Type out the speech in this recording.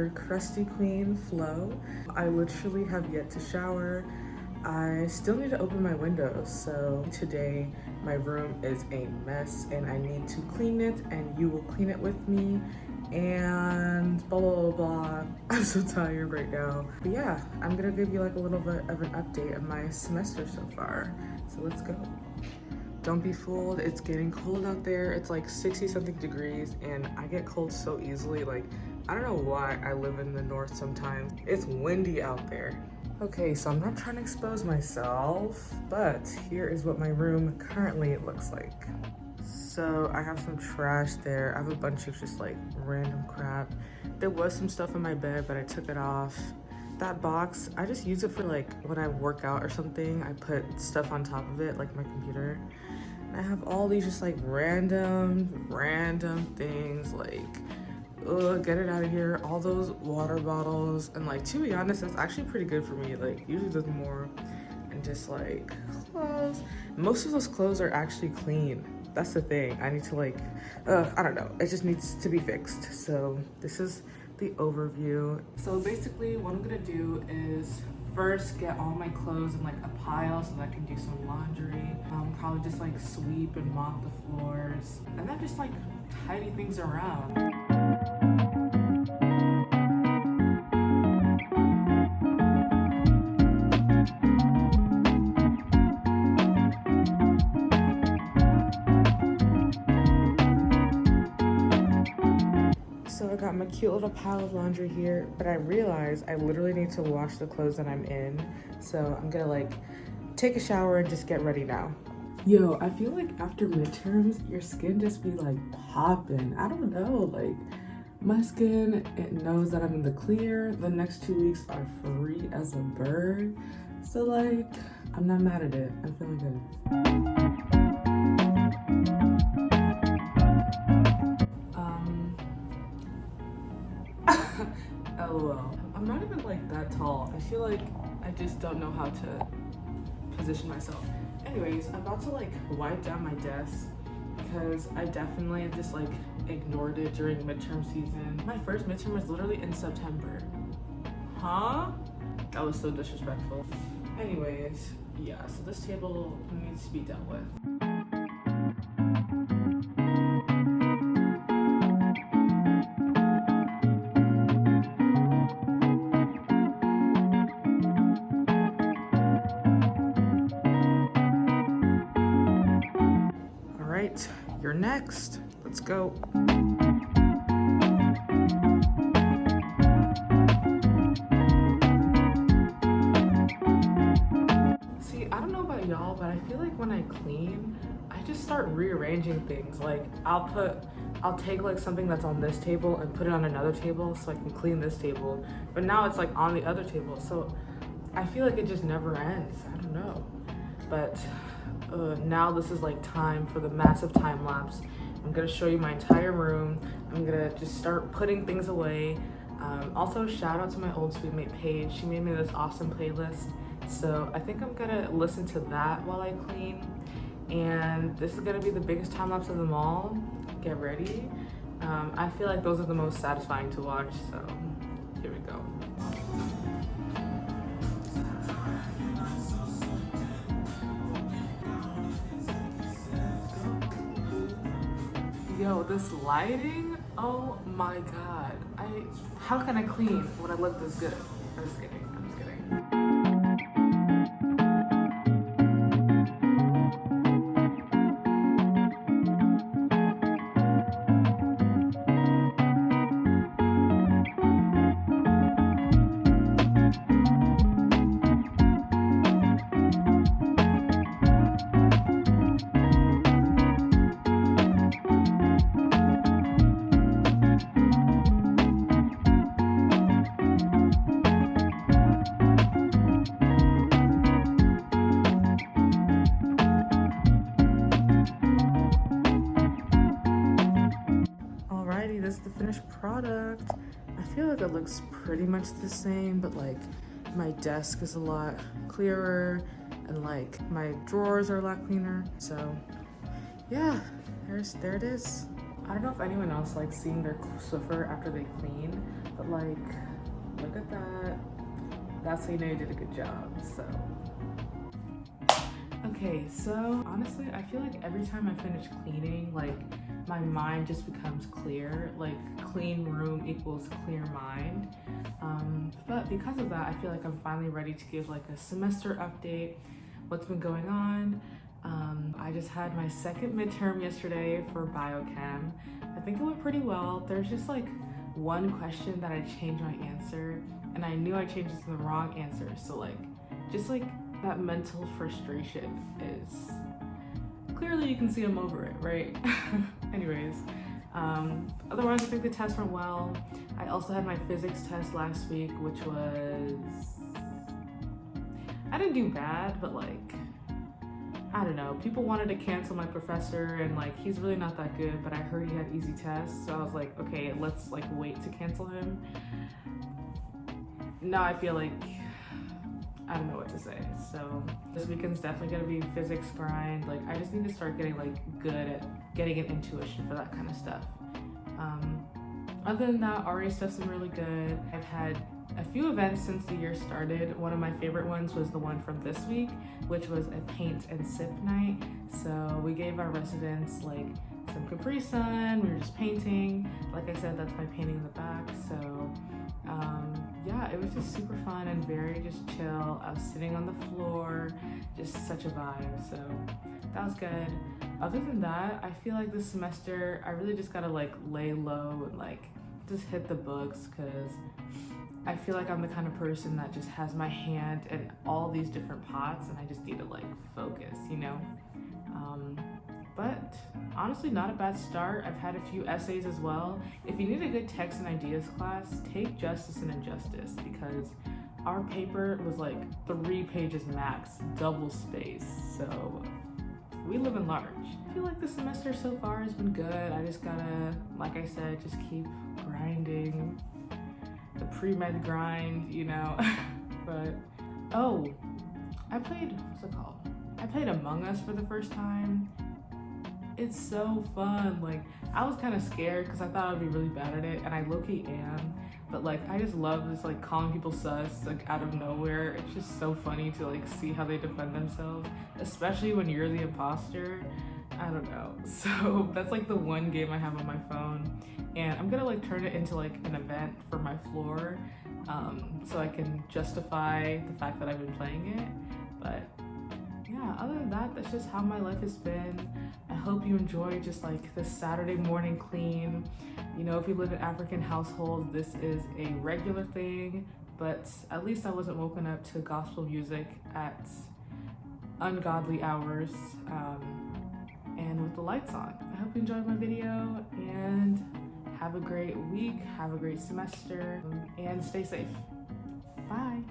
your crusty queen, Flo. I literally have yet to shower. I still need to open my windows, so today my room is a mess and I need to clean it and you will clean it with me and blah, blah, blah, blah. I'm so tired right now. But yeah, I'm gonna give you like a little bit of an update of my semester so far. So let's go. Don't be fooled, it's getting cold out there. It's like 60 something degrees and I get cold so easily. Like, I don't know why I live in the north sometimes. It's windy out there. Okay, so I'm not trying to expose myself, but here is what my room currently looks like. So I have some trash there. I have a bunch of just like random crap. There was some stuff in my bed, but I took it off. That box, I just use it for like when I work out or something. I put stuff on top of it, like my computer. And I have all these just like random things like, ugh, get it out of here. All those water bottles. And like, to be honest, that's actually pretty good for me. Like, usually does more. And just like clothes. Most of those clothes are actually clean. That's the thing. I need to like, I don't know. It just needs to be fixed. So this is the overview. So basically what I'm gonna do is first get all my clothes in like a pile so that I can do some laundry. Probably just like sweep and mop the floors. And then just like tidy things around. So I got my cute little pile of laundry here, but I realized I literally need to wash the clothes that I'm in. So I'm gonna like take a shower and just get ready now. Yo, I feel like after midterms, your skin just be like popping. I don't know, like my skin, it knows that I'm in the clear. The next 2 weeks are free as a bird. So like, I'm not mad at it. I'm feeling good. LOL. I'm not even like that tall. I feel like I just don't know how to position myself. Anyways, I'm about to like wipe down my desk because I definitely just like ignored it during midterm season. My first midterm was literally in September. Huh? That was so disrespectful. Anyways, yeah, so this table needs to be dealt with. You're next. Let's go. See, I don't know about y'all, but I feel like when I clean, I just start rearranging things. Like I'll take like something that's on this table and put it on another table so I can clean this table. But now it's like on the other table. So I feel like it just never ends. I don't know. But now this is like time for the massive time lapse. I'm gonna show you my entire room. I'm gonna just start putting things away. Also, shout out to my old Sweetmate page. She made me this awesome playlist. So I think I'm gonna listen to that while I clean. And this is gonna be the biggest time lapse of them all. Get ready. I feel like those are the most satisfying to watch. So here we go. Yo, this lighting, oh my god. How can I clean when I look this good? I'm just kidding, I'm just kidding. This is the finished product. I feel like it looks pretty much the same, but like my desk is a lot clearer and like my drawers are a lot cleaner. So yeah, there it is. I don't know if anyone else likes seeing their Swiffer after they clean, but like, look at that. That's how you know you did a good job, so. Okay, so honestly, I feel like every time I finish cleaning, like my mind just becomes clear. Like clean room equals clear mind. But because of that, I feel like I'm finally ready to give like a semester update, what's been going on. I just had my second midterm yesterday for biochem. I think it went pretty well. There's just like one question that I changed my answer, and I knew I changed it to the wrong answer. So like, just like that mental frustration is clearly, you can see I'm over it, right? Anyways, otherwise I think the test went well. I also had my physics test last week, which was, I didn't do bad, but like, I don't know, people wanted to cancel my professor and like he's really not that good, but I heard he had easy tests, so I was like, okay, let's like wait to cancel him. Now I feel like I don't know what to say. So this weekend's definitely gonna be physics grind. Like I just need to start getting like good at getting an intuition for that kind of stuff. Other than that, RA stuff's been really good. I've had a few events since the year started. One of my favorite ones was the one from this week, which was a paint and sip night. So we gave our residents like some Capri Sun, we were just painting. Like I said, that's my painting in the back. So yeah, it was just super fun and very just chill. I was sitting on the floor, just such a vibe. So that was good. Other than that, I feel like this semester, I really just gotta like lay low and like just hit the books, because I feel like I'm the kind of person that just has my hand in all these different pots and I just need to like focus, you know? But honestly, not a bad start. I've had a few essays as well. If you need a good text and ideas class, take Justice and Injustice, because our paper was like 3 pages max, double space. So we live in large. I feel like the semester so far has been good. I just gotta, like I said, just keep grinding. The pre-med grind, you know? But, oh, I played, what's it called? I played Among Us for the first time. It's so fun. Like, I was kind of scared because I thought I would be really bad at it, and I low-key am. But like, I just love this like calling people sus like out of nowhere. It's just so funny to like see how they defend themselves, especially when you're the imposter. I don't know. So that's like the one game I have on my phone, and I'm gonna like turn it into like an event for my floor, so I can justify the fact that I've been playing it. But yeah, other than that, that's just how my life has been. I hope you enjoy just like this Saturday morning clean. You know, if you live in African households, this is a regular thing, but at least I wasn't woken up to gospel music at ungodly hours, and with the lights on. I hope you enjoyed my video, and have a great week, have a great semester, and stay safe. Bye.